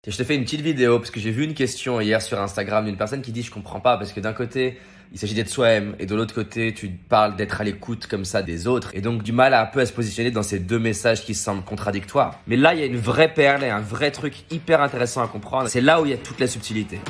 Je te fais une petite vidéo parce que j'ai vu une question hier sur Instagram d'une personne qui dit je comprends pas parce que d'un côté il s'agit d'être soi-même et de l'autre côté tu parles d'être à l'écoute comme ça des autres et donc du mal un peu à se positionner dans ces deux messages qui semblent contradictoires. Mais là il y a une vraie perle et un vrai truc hyper intéressant à comprendre. C'est là où il y a toute la subtilité.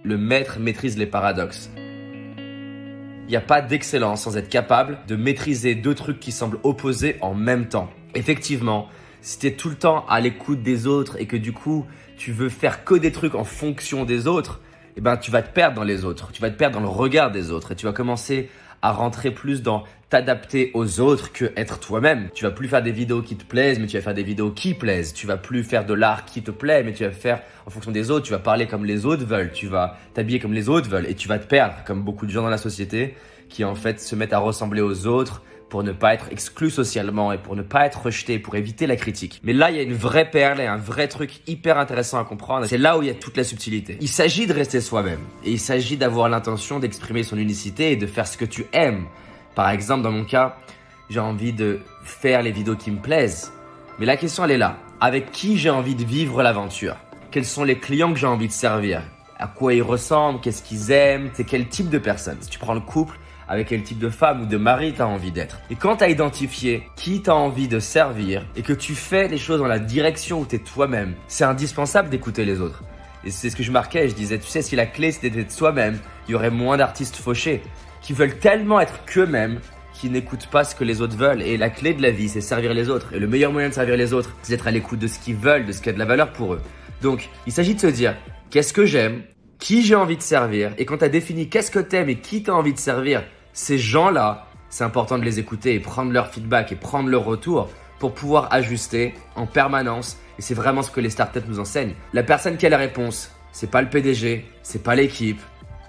Le maître maîtrise les paradoxes. Il n'y a pas d'excellence sans être capable de maîtriser deux trucs qui semblent opposés en même temps. Effectivement, si tu es tout le temps à l'écoute des autres et que du coup, tu veux faire que des trucs en fonction des autres, eh ben, tu vas te perdre dans les autres. Tu vas te perdre dans le regard des autres et tu vas commencer à rentrer plus dans t'adapter aux autres que être toi-même. Tu vas plus faire des vidéos qui te plaisent, mais tu vas faire des vidéos qui plaisent. Tu vas plus faire de l'art qui te plaît, mais tu vas faire en fonction des autres. Tu vas parler comme les autres veulent. Tu vas t'habiller comme les autres veulent et tu vas te perdre comme beaucoup de gens dans la société qui en fait se mettent à ressembler aux autres pour ne pas être exclus socialement et pour ne pas être rejetés, pour éviter la critique. Mais là, il y a une vraie perle et un vrai truc hyper intéressant à comprendre. C'est là où il y a toute la subtilité. Il s'agit de rester soi-même et il s'agit d'avoir l'intention d'exprimer son unicité et de faire ce que tu aimes. Par exemple, dans mon cas, j'ai envie de faire les vidéos qui me plaisent. Mais la question, elle est là. Avec qui j'ai envie de vivre l'aventure? Quels sont les clients que j'ai envie de servir? À quoi ils ressemblent? Qu'est-ce qu'ils aiment? C'est quel type de personne? Si tu prends le couple, avec quel type de femme ou de mari tu as envie d'être. Et quand tu as identifié qui tu as envie de servir et que tu fais les choses dans la direction où tu es toi-même, c'est indispensable d'écouter les autres. Et c'est ce que je marquais, je disais, tu sais, si la clé c'était d'être soi-même, il y aurait moins d'artistes fauchés qui veulent tellement être qu'eux-mêmes qu'ils n'écoutent pas ce que les autres veulent. Et la clé de la vie, c'est servir les autres. Et le meilleur moyen de servir les autres, c'est d'être à l'écoute de ce qu'ils veulent, de ce qui a de la valeur pour eux. Donc, il s'agit de se dire, qu'est-ce que j'aime, qui j'ai envie de servir. Et quand tu as défini qu'est-ce que tu aimes et qui tu as envie de servir, ces gens-là, c'est important de les écouter et prendre leur feedback et prendre leur retour pour pouvoir ajuster en permanence. Et c'est vraiment ce que les startups nous enseignent. La personne qui a la réponse, c'est pas le PDG, c'est pas l'équipe,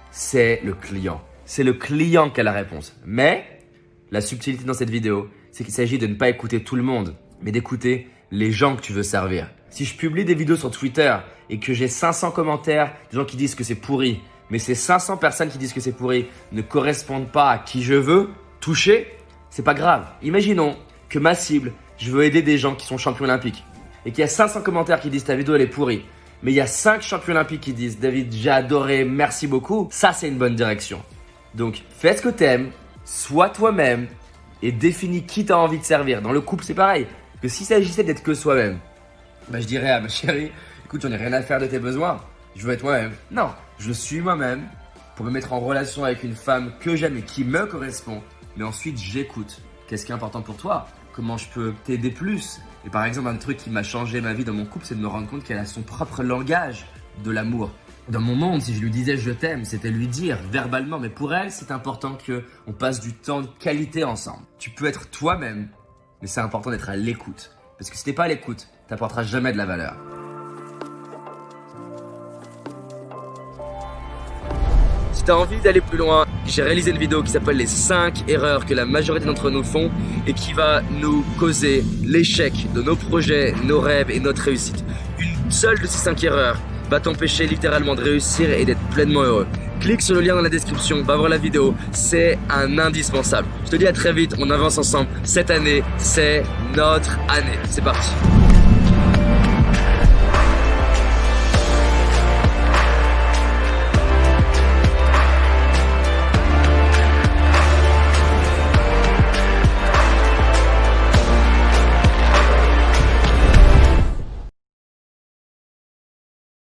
c'est le client. C'est le client qui a la réponse. Mais la subtilité dans cette vidéo, c'est qu'il s'agit de ne pas écouter tout le monde, mais d'écouter les gens que tu veux servir. Si je publie des vidéos sur Twitter et que j'ai 500 commentaires, des gens qui disent que c'est pourri, mais ces 500 personnes qui disent que c'est pourri ne correspondent pas à qui je veux toucher, c'est pas grave. Imaginons que ma cible, je veux aider des gens qui sont champions olympiques et qu'il y a 500 commentaires qui disent ta vidéo elle est pourrie, mais il y a 5 champions olympiques qui disent David, j'ai adoré, merci beaucoup. Ça, c'est une bonne direction. Donc, fais ce que t'aimes, sois toi-même et définis qui t'as envie de servir. Dans le couple, c'est pareil. Que s'il s'agissait d'être que soi-même, je dirais à ma chérie, écoute, j'en ai rien à faire de tes besoins. Je veux être moi-même. Non, je suis moi-même pour me mettre en relation avec une femme que j'aime et qui me correspond. Mais ensuite, j'écoute. Qu'est-ce qui est important pour toi? Comment je peux t'aider plus? Et par exemple, un truc qui m'a changé ma vie dans mon couple, c'est de me rendre compte qu'elle a son propre langage de l'amour. Dans mon monde, si je lui disais je t'aime, c'était lui dire verbalement. Mais pour elle, c'est important qu'on passe du temps de qualité ensemble. Tu peux être toi-même, mais c'est important d'être à l'écoute. Parce que si t'es pas à l'écoute, t'apporteras jamais de la valeur. Si tu as envie d'aller plus loin, j'ai réalisé une vidéo qui s'appelle les 5 erreurs que la majorité d'entre nous font et qui va nous causer l'échec de nos projets, nos rêves et notre réussite. Une seule de ces 5 erreurs va t'empêcher littéralement de réussir et d'être pleinement heureux. Clique sur le lien dans la description, va voir la vidéo, c'est un indispensable. Je te dis à très vite, on avance ensemble. Cette année, c'est notre année. C'est parti.